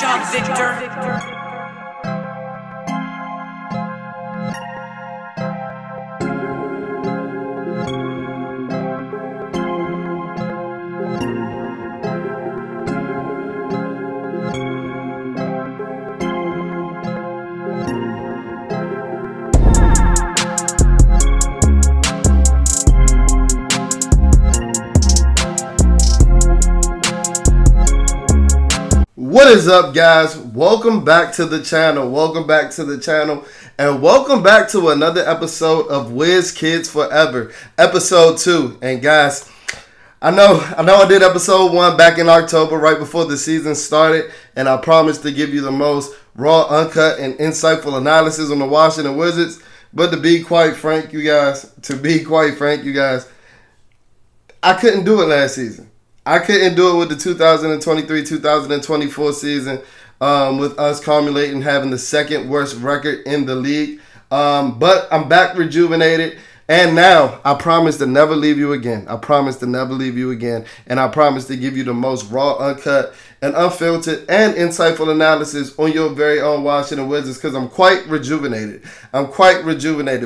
job, Victor. What is up, guys? Welcome back to the channel. And welcome back to another episode of WizKidsForever, episode 2. And guys, I know I did episode 1 back in October, right before the season started, and I promised to give you the most raw, uncut, and insightful analysis on the Washington Wizards. But to be quite frank, you guys, I couldn't do it last season. I couldn't do it with the 2023-2024 season, with us culminating having the second worst record in the league. But I'm back rejuvenated, and now I promise to never leave you again. And I promise to give you the most raw, uncut, and unfiltered and insightful analysis on your very own Washington Wizards, because I'm quite rejuvenated.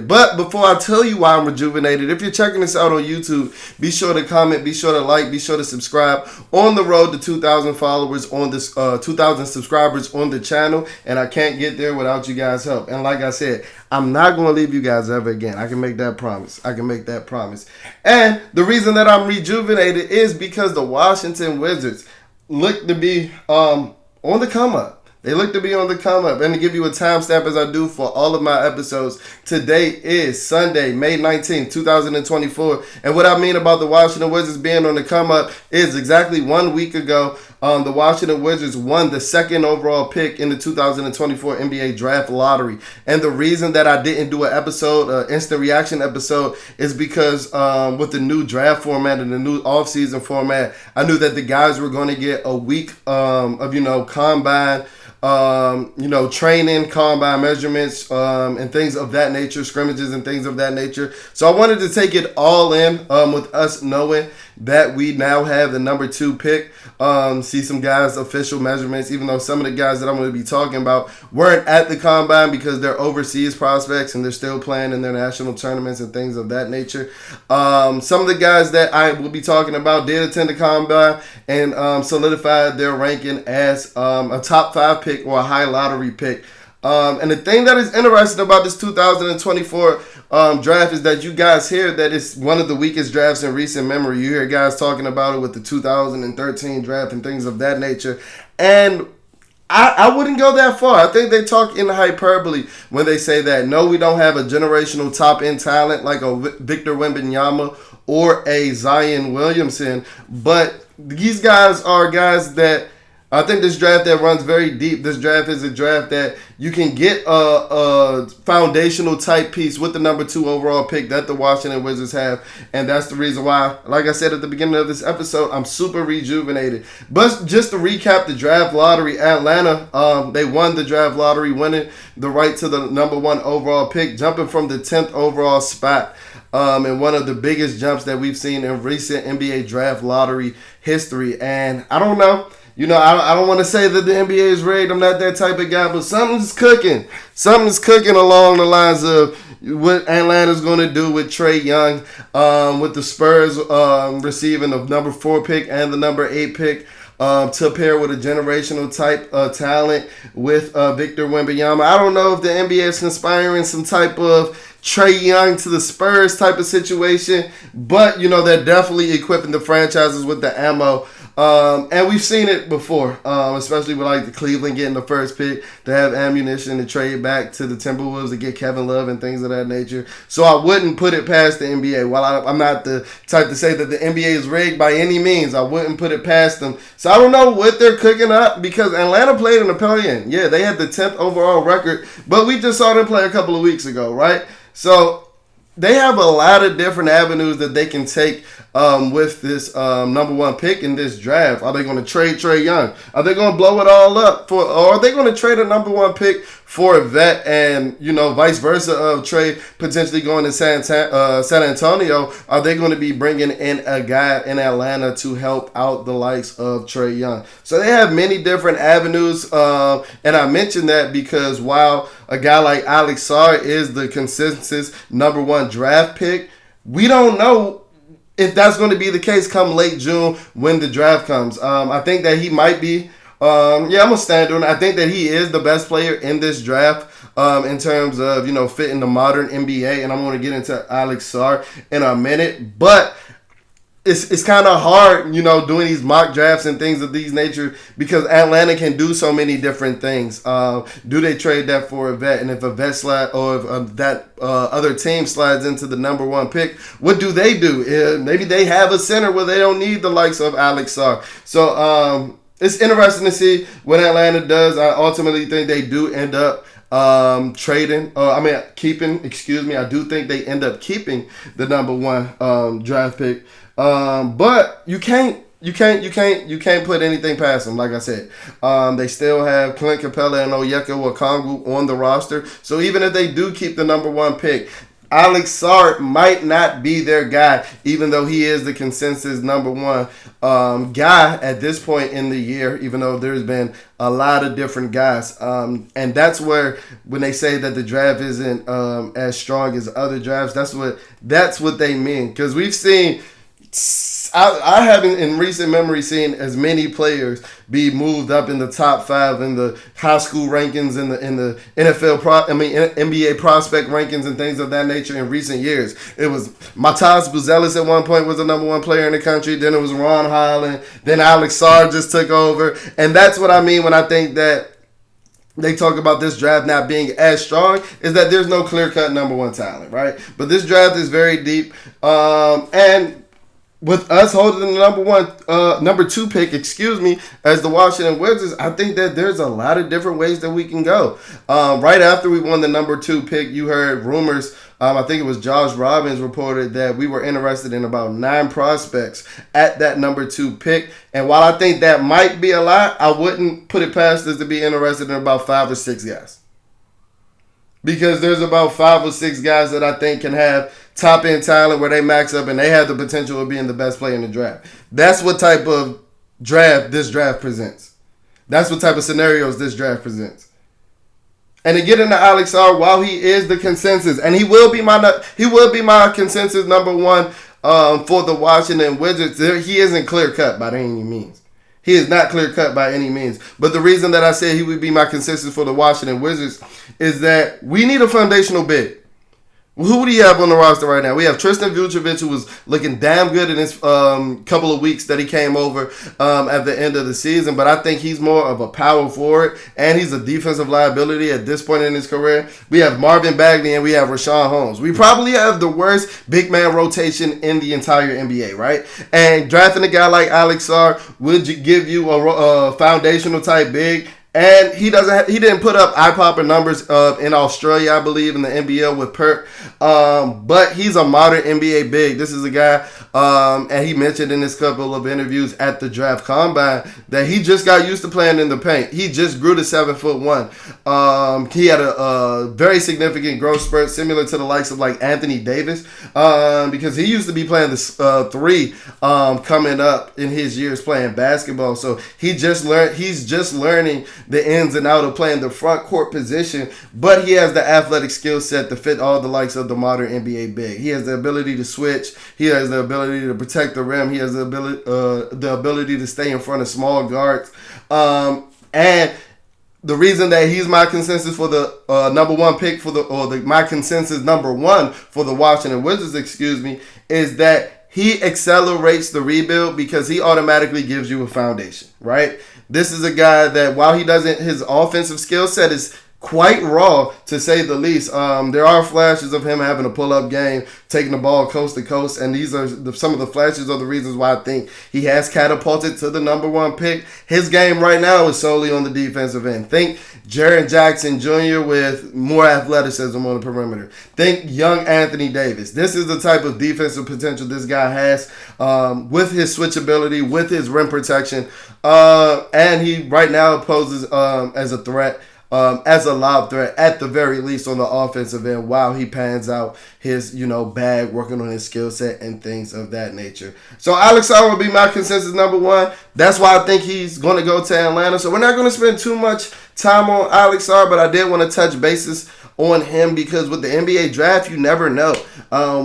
But before I tell you why I'm rejuvenated, if you're checking this out on YouTube, be sure to comment, be sure to like, be sure to subscribe. On the road to 2,000 followers on this, 2,000 subscribers on the channel, and I can't get there without you guys' help. And like I said, I'm not going to leave you guys ever again. I can make that promise. And the reason that I'm rejuvenated is because the Washington Wizards look to be on the come up. They look to be on the come up. And to give you a timestamp, as I do for all of my episodes, today is Sunday, May 19th, 2024. And what I mean about the Washington Wizards being on the come up is exactly 1 week ago, the Washington Wizards won the second overall pick in the 2024 NBA Draft Lottery. And the reason that I didn't do an episode, instant reaction episode, is because with the new draft format and the new offseason format, I knew that the guys were going to get a week of, combine, training, combine measurements, and things of that nature, scrimmages and things of that nature. So I wanted to take it all in, with us knowing that we now have the number 2 pick. See some guys' official measurements, even though some of the guys that I'm going to be talking about weren't at the combine because they're overseas prospects and they're still playing in their national tournaments and things of that nature. Some of the guys that I will be talking about did attend the combine and solidified their ranking as a top 5 pick or a high lottery pick. And the thing that is interesting about this 2024 draft is that you guys hear that it's one of the weakest drafts in recent memory. You hear guys talking about it with the 2013 draft and things of that nature. And I wouldn't go that far. I think they talk in hyperbole when they say that. No, we don't have a generational top-end talent like a Victor Wembanyama or a Zion Williamson. But these guys are guys that I think this draft that runs very deep. This draft is a draft that you can get a foundational type piece with the number 2 overall pick that the Washington Wizards have. And that's the reason why, like I said at the beginning of this episode, I'm super rejuvenated. But just to recap the draft lottery, Atlanta, they won the draft lottery, winning the right to the number 1 overall pick, jumping from the 10th overall spot. And one of the biggest jumps that we've seen in recent NBA draft lottery history. And I don't know. I don't want to say that the NBA is rigged. I'm not that type of guy, but something's cooking. Something's cooking along the lines of what Atlanta's going to do with Trae Young, with the Spurs receiving the number 4 pick and the number 8 pick. To pair with a generational type talent with Victor Wembanyama. I don't know if the NBA is conspiring some type of Trae Young to the Spurs type of situation, but they're definitely equipping the franchises with the ammo. And we've seen it before, especially with the Cleveland getting the first pick to have ammunition to trade back to the Timberwolves to get Kevin Love and things of that nature. So I wouldn't put it past the NBA. While I'm not the type to say that the NBA is rigged by any means, I wouldn't put it past them. So I don't know what they're cooking up because Atlanta played in the play-in. Yeah, they had the 10th overall record, but we just saw them play a couple of weeks ago, right? So they have a lot of different avenues that they can take with this number one pick in this draft? Are they going to trade Trae Young? Are they going to blow it all up or are they going to trade a number one pick for a vet and, vice versa of Trae potentially going to San Antonio? Are they going to be bringing in a guy in Atlanta to help out the likes of Trae Young? So they have many different avenues, and I mentioned that because while a guy like Alex Sarr is the consensus number one draft pick, we don't know if that's going to be the case come late June when the draft comes. I think that he might be. I'm going to stand on it. I think that he is the best player in this draft in terms of, fitting the modern NBA. And I'm going to get into Alex Sarr in a minute. But it's kind of hard, doing these mock drafts and things of these nature because Atlanta can do so many different things. Do they trade that for a vet? And if a vet slide or if that other team slides into the number one pick, what do they do? Maybe they have a center where they don't need the likes of Alex Sarr. So it's interesting to see what Atlanta does. I ultimately think they do end up keeping. I do think they end up keeping the number one draft pick. But you can't put anything past them. Like I said, they still have Clint Capella and Onyeka Okongwu on the roster. So even if they do keep the number one pick, Alex Sarr might not be their guy, even though he is the consensus number one guy at this point in the year, even though there's been a lot of different guys. And that's where when they say that the draft isn't as strong as other drafts, that's what they mean. Because we've seen, I haven't in recent memory seen as many players be moved up in the top 5 in the high school rankings in the NBA prospect rankings and things of that nature in recent years. It was Matas Buzelis at one point was the number one player in the country. Then it was Ron Holland. Then Alex Sarr just took over. And that's what I mean when I think that they talk about this draft not being as strong, is that there's no clear-cut number one talent, right? But this draft is very deep. And with us holding the number two pick, as the Washington Wizards, I think that there's a lot of different ways that we can go. Right after we won the number 2 pick, you heard rumors. I think it was Josh Robbins reported that we were interested in about 9 prospects at that number 2 pick. And while I think that might be a lot, I wouldn't put it past us to be interested in about 5 or 6 guys. Because there's about 5 or 6 guys that I think can have top-end talent where they max up and they have the potential of being the best player in the draft. That's what type of draft this draft presents. That's what type of scenarios this draft presents. And to get into Alex Sarr, while he is the consensus, and he will be my consensus number 1 for the Washington Wizards, he isn't clear-cut by any means. He is not clear-cut by any means. But the reason that I said he would be my consensus for the Washington Wizards is that we need a foundational big. Who do you have on the roster right now? We have Tristan Vucevic, who was looking damn good in his couple of weeks that he came over at the end of the season. But I think he's more of a power forward, and he's a defensive liability at this point in his career. We have Marvin Bagley, and we have Rashawn Holmes. We probably have the worst big man rotation in the entire NBA, right? And drafting a guy like Alex Sarr would give you a foundational type big. And he didn't put up eye-popping numbers in Australia, I believe, in the NBL with Perk. But he's a modern NBA big. This is a guy, and he mentioned in his couple of interviews at the draft combine that he just got used to playing in the paint. He just grew to 7'1". He had a very significant growth spurt, similar to the likes of like Anthony Davis, because he used to be playing the 3 coming up in his years playing basketball. So he's just learning the ins and out of playing the front court position, but he has the athletic skill set to fit all the likes of the modern NBA big. He has the ability to switch. He has the ability to protect the rim. He has the ability to stay in front of small guards. And the reason that he's my consensus for the number 1 pick my consensus number 1 for the Washington Wizards, is that he accelerates the rebuild because he automatically gives you a foundation, right? This is a guy that while his offensive skill set is quite raw, to say the least. There are flashes of him having a pull-up game, taking the ball coast to coast, and these are some of the flashes are the reasons why I think he has catapulted to the number one pick. His game right now is solely on the defensive end. Think Jaren Jackson Jr. with more athleticism on the perimeter. Think young Anthony Davis. This is the type of defensive potential this guy has with his switchability, with his rim protection, and he right now poses as a threat. As a lob threat, at the very least, on the offensive end, while he pans out his, bag, working on his skill set and things of that nature. So Alex Sarr will be my consensus number one. That's why I think he's going to go to Atlanta. So we're not going to spend too much time on Alex Sarr, but I did want to touch bases on him because with the NBA draft, you never know.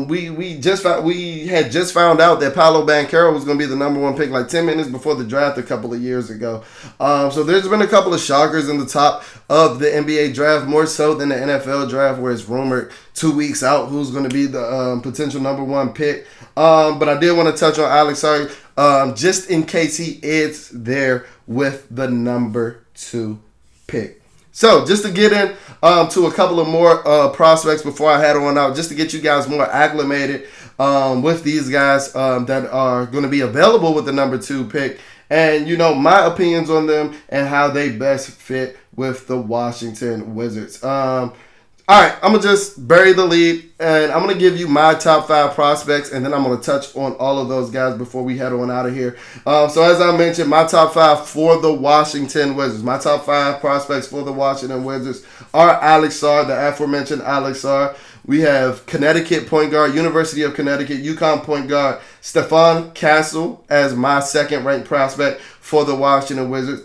We had just found out that Paolo Banchero was going to be the number one pick like 10 minutes before the draft a couple of years ago. So there's been a couple of shockers in the top of the NBA draft, more so than the NFL draft, where it's rumored 2 weeks out who's going to be the potential number one pick. But I did want to touch on Alex Sarr just in case he is there with the number 2 pick. So just to get in to a couple of more prospects before I head on out, just to get you guys more acclimated with these guys that are going to be available with the number 2 pick. And, my opinions on them and how they best fit with the Washington Wizards. All right, I'm going to just bury the lead, and I'm going to give you my top 5 prospects, and then I'm going to touch on all of those guys before we head on out of here. So as I mentioned, my top 5 for the Washington Wizards. My top 5 prospects for the Washington Wizards are Alex Sarr, the aforementioned Alex Sarr. We have Connecticut point guard, University of Connecticut, UConn point guard, Stephon Castle as my second-ranked prospect for the Washington Wizards.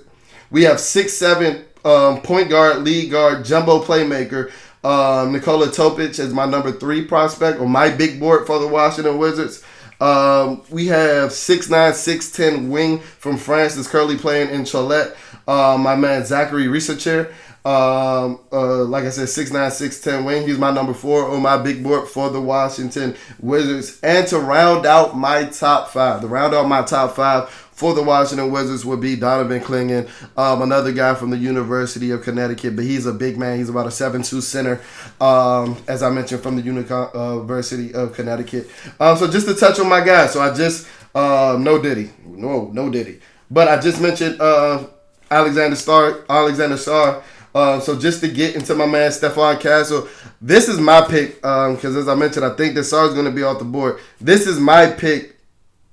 We have 6'7" point guard, lead guard, jumbo playmaker, Nikola Topic as my number 3 prospect, or my big board for the Washington Wizards. We have 6'9", 6'10" wing from France that's currently playing in Cholet. My man Zachary Risacher. Like I said, 6'9", 6'10" wing. He's my number 4 on my big board for the Washington Wizards. And to round out my top 5, for the Washington Wizards would be Donovan Clingan, another guy from the University of Connecticut, but he's a big man. He's about a 7'2" center, as I mentioned, from the University of Connecticut. So just to touch on my guys, so I just, no Diddy. But I just mentioned Alexander Sarr. So just to get into my man Stephon Castle, this is my pick, because as I mentioned, I think that Sarr is going to be off the board. This is my pick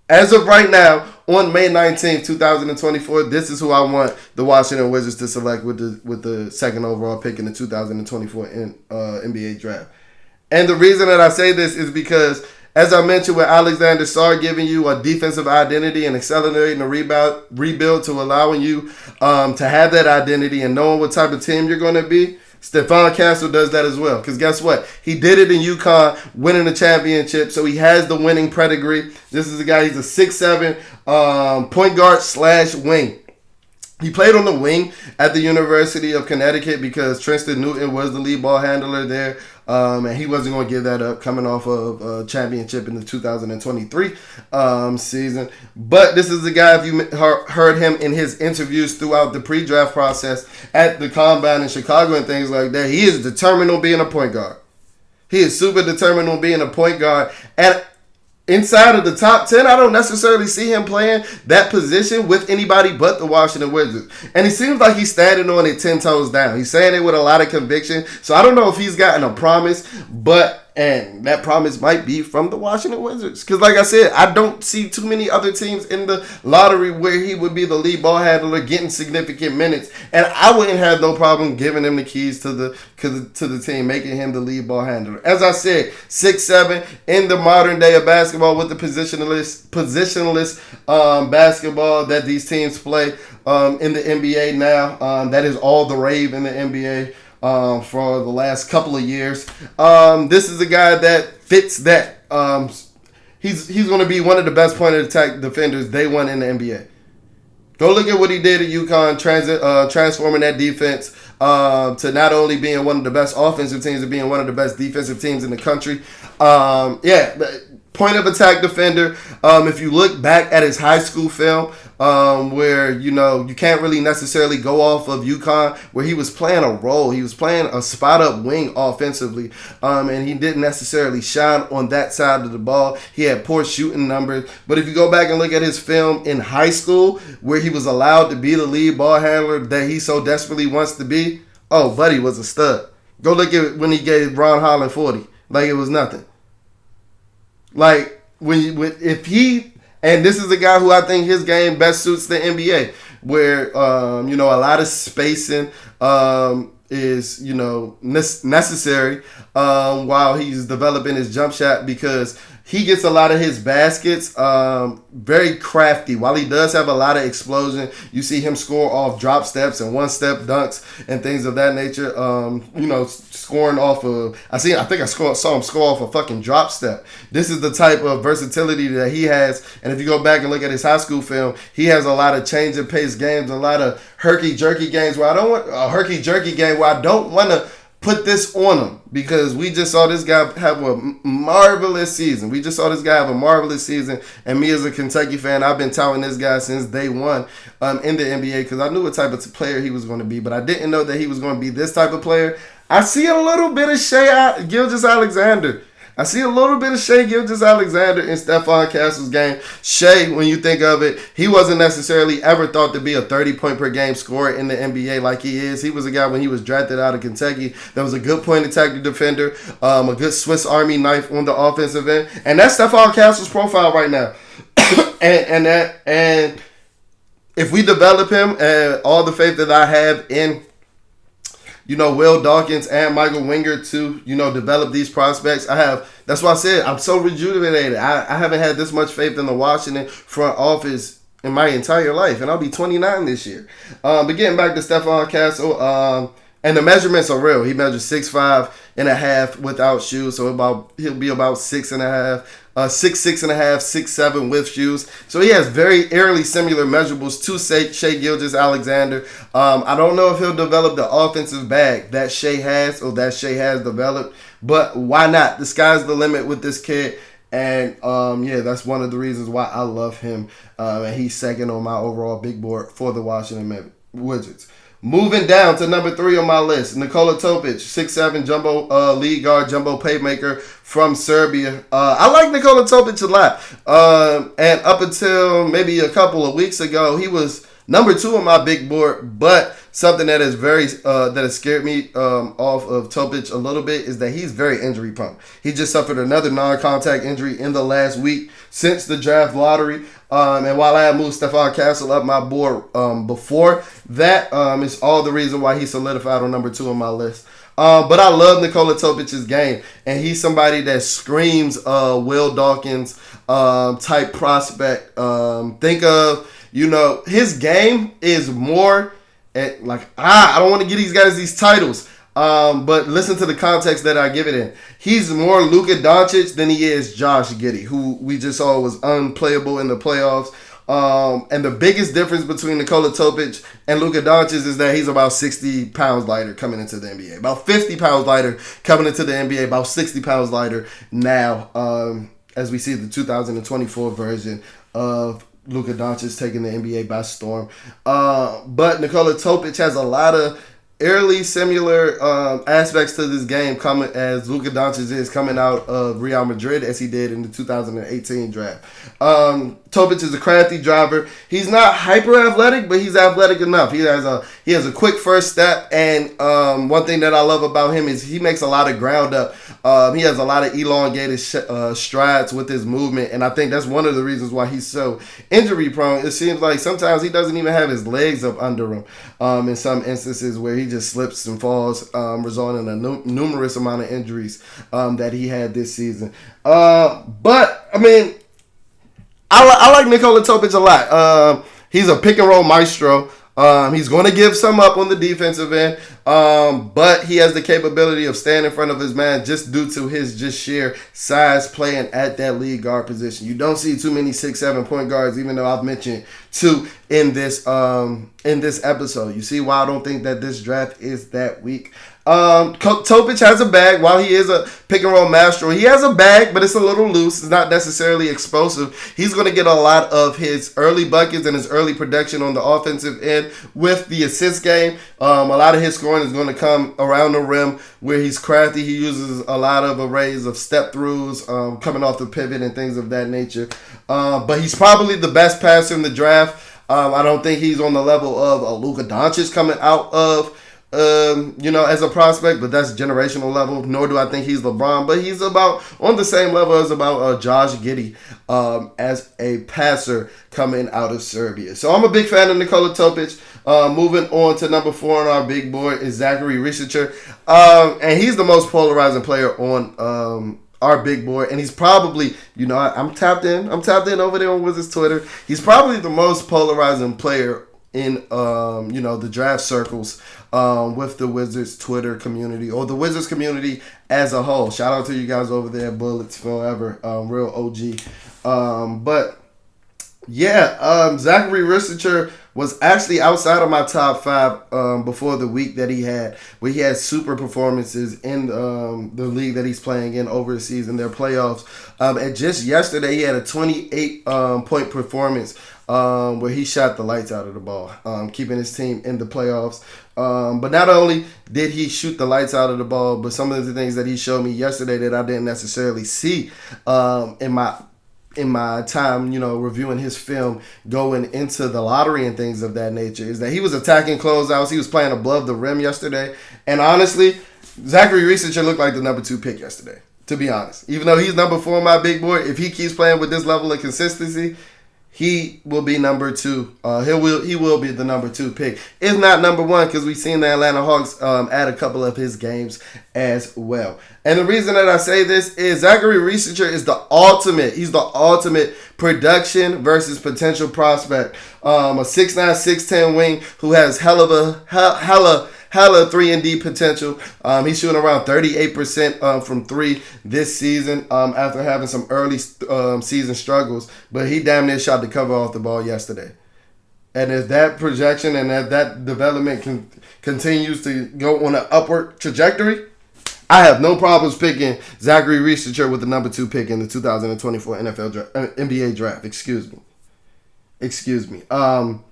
as of right now. On May 19th, 2024, this is who I want the Washington Wizards to select with the second overall pick in the 2024 NBA draft. And the reason that I say this is because, as I mentioned, with Alexander Sarr giving you a defensive identity and accelerating the rebuild to allowing you to have that identity and knowing what type of team you're going to be, Stephon Castle does that as well. Because guess what? He did it in UConn, winning the championship, so he has the winning pedigree. This is a guy, he's a 6'7" point guard / wing. He played on the wing at the University of Connecticut because Tristan Newton was the lead ball handler there, and he wasn't going to give that up coming off of a championship in the 2023 season. But this is the guy, if you heard him in his interviews throughout the pre-draft process at the Combine in Chicago and things like that, he is determined on being a point guard. He is super determined on being a point guard. And inside of the top 10, I don't necessarily see him playing that position with anybody but the Washington Wizards. And it seems like he's standing on it 10 toes down. He's saying it with a lot of conviction. So I don't know if he's gotten a promise, and that promise might be from the Washington Wizards. Because like I said, I don't see too many other teams in the lottery where he would be the lead ball handler getting significant minutes. And I wouldn't have no problem giving him the keys to the team, making him the lead ball handler. As I said, 6'7" in the modern day of basketball with the positionless basketball that these teams play in the NBA now. That is all the rave in the NBA. For the last couple of years. This is a guy that fits that. He's going to be one of the best point of attack defenders day one in the NBA. Go look at what he did at UConn, transforming that defense to not only being one of the best offensive teams, but being one of the best defensive teams in the country. Point of attack defender. If you look back at his high school film, where, you can't really necessarily go off of UConn, where he was playing a role. He was playing a spot-up wing offensively, and he didn't necessarily shine on that side of the ball. He had poor shooting numbers. But if you go back and look at his film in high school, where he was allowed to be the lead ball handler that he so desperately wants to be, oh, buddy was a stud. Go look at when he gave Ron Holland 40. Like it was nothing. Like, if he... And this is a guy who I think his game best suits the NBA, where, a lot of spacing is, necessary while he's developing his jump shot, because he gets a lot of his baskets very crafty. While he does have a lot of explosion, you see him score off drop steps and one-step dunks and things of that nature. Scoring off of... I think I saw him score off a fucking drop step. This is the type of versatility that he has. And if you go back and look at his high school film, he has a lot of change of pace games, a lot of herky-jerky games where I don't want to put this on him, because we just saw this guy have a marvelous season. And me as a Kentucky fan, I've been touting this guy since day one in the NBA, because I knew what type of player he was going to be, but I didn't know that he was going to be this type of player. I see a little bit of Shai Gilgeous-Alexander. in Stephon Castle's game. Shai, when you think of it, he wasn't necessarily ever thought to be a 30-point per game scorer in the NBA like he is. He was a guy when he was drafted out of Kentucky that was a good point attack defender, a good Swiss Army knife on the offensive end. And that's Stephon Castle's profile right now. and if we develop him, and all the faith that I have in Will Dawkins and Michael Winger to, develop these prospects. That's why I said I'm so rejuvenated. I haven't had this much faith in the Washington front office in my entire life, and I'll be 29 this year. But getting back to Stephon Castle, and the measurements are real. He measures 6'5.5" without shoes, so he'll be about 6'5", 6'6.5", 6'7" with shoes. So he has very eerily similar measurables to Shai Gilgeous-Alexander. I don't know if he'll develop the offensive bag that Shai has developed, but why not? The sky's the limit with this kid. And that's one of the reasons why I love him. And he's second on my overall big board for the Washington Wizards. Moving down to number 3 on my list, Nikola Topic, 6'7", jumbo lead guard, jumbo playmaker from Serbia. I like Nikola Topic a lot. And up until maybe a couple of weeks ago, he was number 2 on my big board. But something that is that has scared me off of Topic a little bit is that he's very injury prone. He just suffered another non-contact injury in the last week since the draft lottery. And while I had moved Stephon Castle up my board before that, it's all the reason why he solidified on number 2 on my list. But I love Nikola Topic's game, and he's somebody that screams Will Dawkins type prospect. Think of, his game is more I don't want to give these guys these titles. But listen to the context that I give it in. He's more Luka Doncic than he is Josh Giddey, who we just saw was unplayable in the playoffs. And the biggest difference between Nikola Topic and Luka Doncic is that he's about 60 pounds lighter coming into the NBA. About 50 pounds lighter coming into the NBA. About 60 pounds lighter now, as we see the 2024 version of Luka Doncic taking the NBA by storm. But Nikola Topic has a lot of eerily similar aspects to this game coming as Luka Doncic is coming out of Real Madrid as he did in the 2018 draft. Topic is a crafty driver. He's not hyper athletic, but he's athletic enough. He has a quick first step, and one thing that I love about him is he makes a lot of ground up. He has a lot of elongated strides with his movement, and I think that's one of the reasons why he's so injury prone. It seems like sometimes he doesn't even have his legs up under him in some instances where he just slips and falls, resulting in a numerous amount of injuries that he had this season. But, I mean, I like Nikola Topic a lot. He's a pick and roll maestro. He's going to give some up on the defensive end. But he has the capability of staying in front of his man just due to his just sheer size playing at that lead guard position. You don't see too many 6'7" point guards, even though I've mentioned two in this episode. You see why I don't think that this draft is that weak. Topic has a bag. While he is a pick and roll master, he has a bag, but it's a little loose. It's not necessarily explosive. He's going to get a lot of his early buckets and his early production on the offensive end with the assist game. A lot of his scoring is going to come around the rim where he's crafty. He uses a lot of arrays of step throughs, coming off the pivot and things of that nature. But he's probably the best passer in the draft. I don't think he's on the level of a Luka Doncic coming out of as a prospect, but that's generational level. Nor do I think he's LeBron, but he's about on the same level as about Josh Giddey as a passer coming out of Serbia. So I'm a big fan of Nikola Topic. Moving on to number 4 on our big board is Zachary Risacher, and he's the most polarizing player on our big board, and he's probably, I'm tapped in over there on Wizards Twitter. He's probably the most polarizing player in the draft circles with the Wizards Twitter community or the Wizards community as a whole. Shout out to you guys over there, WizKidsForever, real OG. But yeah, Zachary Risacher was actually outside of my top 5 before the week that he had, where he had super performances in the league that he's playing in overseas in their playoffs. And just yesterday, he had a 28-point performance where he shot the lights out of the ball, keeping his team in the playoffs. But not only did he shoot the lights out of the ball, but some of the things that he showed me yesterday that I didn't necessarily see in my time, reviewing his film going into the lottery and things of that nature, is that he was attacking closeouts. He was playing above the rim yesterday. And honestly, Zachary Risacher looked like the number 2 pick yesterday, to be honest. Even though he's number 4 on my big board, if he keeps playing with this level of consistency, he will be number 2. He will be the number 2 pick, if not number 1, because we've seen the Atlanta Hawks add a couple of his games as well. And the reason that I say this is Zachary Risacher is the ultimate. He's the ultimate production versus potential prospect. A 6'9", 6'10" wing who has hella 3-and-D potential. He's shooting around 38% from 3 this season after having some early season struggles. But he damn near shot the cover off the ball yesterday. And if that projection and if that development continues to go on an upward trajectory, I have no problems picking Zachary Risacher with the number 2 pick in the 2024 NBA draft. Excuse me. One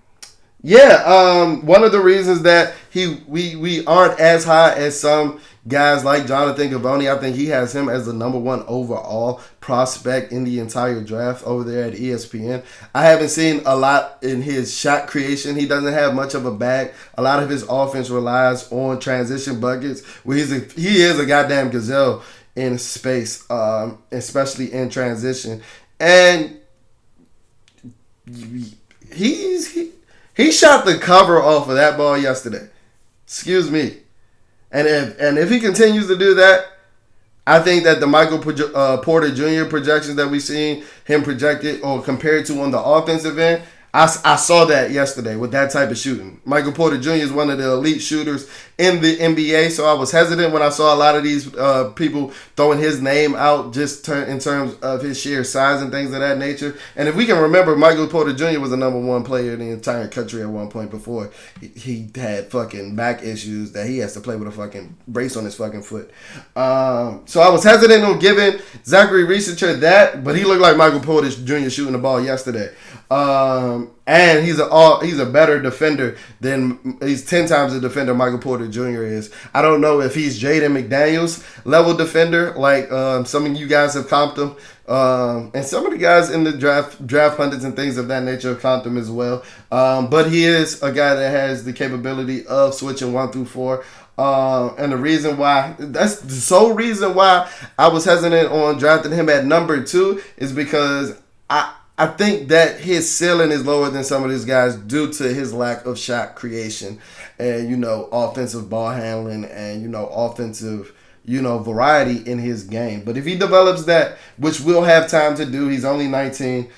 of the reasons that we aren't as high as some guys like Jonathan Givony, I think he has him as the number 1 overall prospect in the entire draft over there at ESPN. I haven't seen a lot in his shot creation. He doesn't have much of a bag. A lot of his offense relies on transition buckets, where he is a goddamn gazelle in space, especially in transition. And he shot the cover off of that ball yesterday. Excuse me. And if he continues to do that, I think that the Michael Porter Jr. projections that we've seen him projected or compared to on the offensive end, I saw that yesterday with that type of shooting. Michael Porter Jr. is one of the elite shooters in the NBA, so I was hesitant when I saw a lot of these people throwing his name out just in terms of his sheer size and things of that nature. And if we can remember, Michael Porter Jr. was the number 1 player in the entire country at one point before he had fucking back issues that he has to play with a fucking brace on his fucking foot. So I was hesitant on giving Zachary Risacher that, but he looked like Michael Porter Jr. shooting the ball yesterday. And he's a better defender he's 10 times the defender Michael Porter Jr. is. I don't know if he's Jaden McDaniels level defender like some of you guys have comped him. And some of the guys in the draft pundits and things of that nature have comped him as well. But he is a guy that has the capability of switching 1 through 4. And that's the sole reason why I was hesitant on drafting him at number 2 is because I think that his ceiling is lower than some of these guys due to his lack of shot creation and, offensive ball handling and, offensive variety in his game. But if he develops that, which we'll have time to do, he's only 19.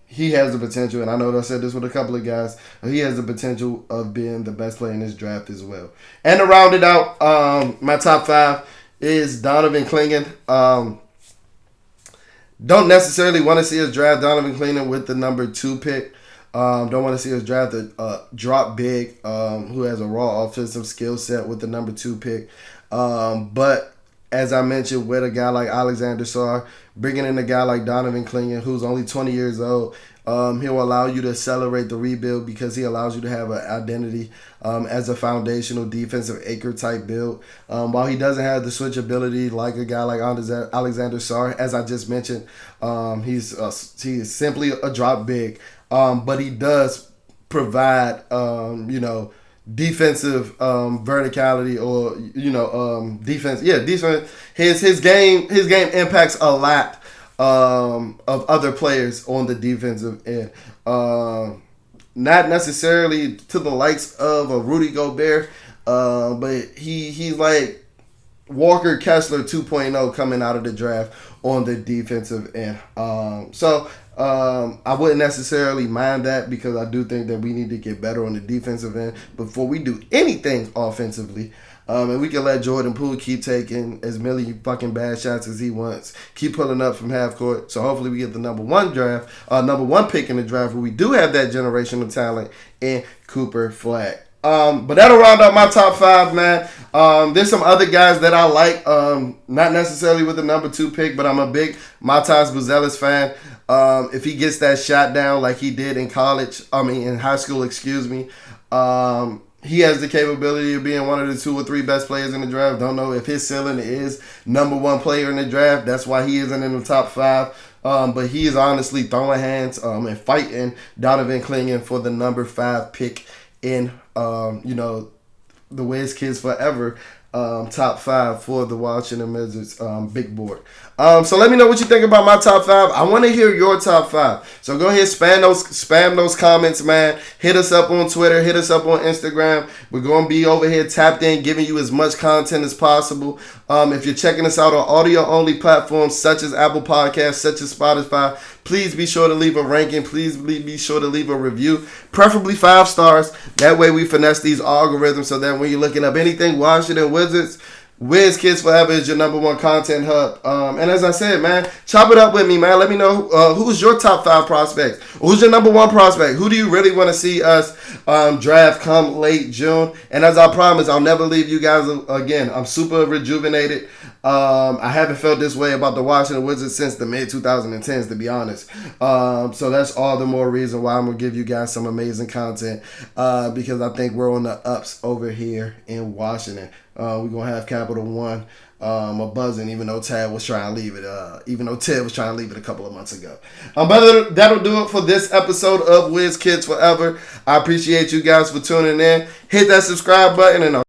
He has the potential, and I know I said this with a couple of guys, he has the potential of being the best player in this draft as well. And to round it out, my top 5 is Donovan Clingan. Don't necessarily want to see us draft Donovan Clingan with the number 2 pick. Don't want to see us draft a drop big who has a raw offensive skill set with the number 2 pick. But as I mentioned, with a guy like Alexander Sarr, bringing in a guy like Donovan Clingan, who's only 20 years old, he'll allow you to accelerate the rebuild because he allows you to have an identity as a foundational defensive anchor type build. While he doesn't have the switchability like a guy like Alexander Sarr, as I just mentioned, he's simply a drop big. But he does provide, defensive verticality or defense. Yeah, defense. His game impacts a lot of other players on the defensive end. Not necessarily to the likes of a Rudy Gobert, but he's like Walker Kessler 2.0 coming out of the draft on the defensive end. I wouldn't necessarily mind that because I do think that we need to get better on the defensive end before we do anything offensively. And we can let Jordan Poole keep taking as many fucking bad shots as he wants. Keep pulling up from half court. So hopefully we get the number 1 pick in the draft where we do have that generational talent in Cooper Flagg. But that'll round up my top 5, man. There's some other guys that I like, not necessarily with the number 2 pick, but I'm a big Matas Buzelis fan. If he gets that shot down like he did in high school, he has the capability of being one of the 2 or 3 best players in the draft. Don't know if his ceiling is number 1 player in the draft. That's why he isn't in the top 5. But he is honestly throwing hands and fighting Donovan Clingan for the number 5 pick in the WizKidsForever top 5 for the Washington Wizards big board. So let me know what you think about my top 5. I want to hear your top 5. So go ahead, spam those comments, man. Hit us up on Twitter. Hit us up on Instagram. We're going to be over here tapped in, giving you as much content as possible. If you're checking us out on audio-only platforms such as Apple Podcasts, such as Spotify, please be sure to leave a ranking. Please be sure to leave a review, preferably 5 stars. That way we finesse these algorithms so that when you're looking up anything Washington Wizards, WizKidsForever is your number 1 content hub. And as I said, man, chop it up with me, man. Let me know who's your top 5 prospects. Who's your number 1 prospect? Who do you really want to see us draft come late June? And as I promised, I'll never leave you guys again. I'm super rejuvenated. I haven't felt this way about the Washington Wizards since the mid-2010s, to be honest. So that's all the more reason why I'm going to give you guys some amazing content because I think we're on the ups over here in Washington. We're going to have Capital One a buzzing, even though Ted was trying to leave it a couple of months ago. But that'll do it for this episode of WizKidsForever. I appreciate you guys for tuning in. Hit that subscribe button and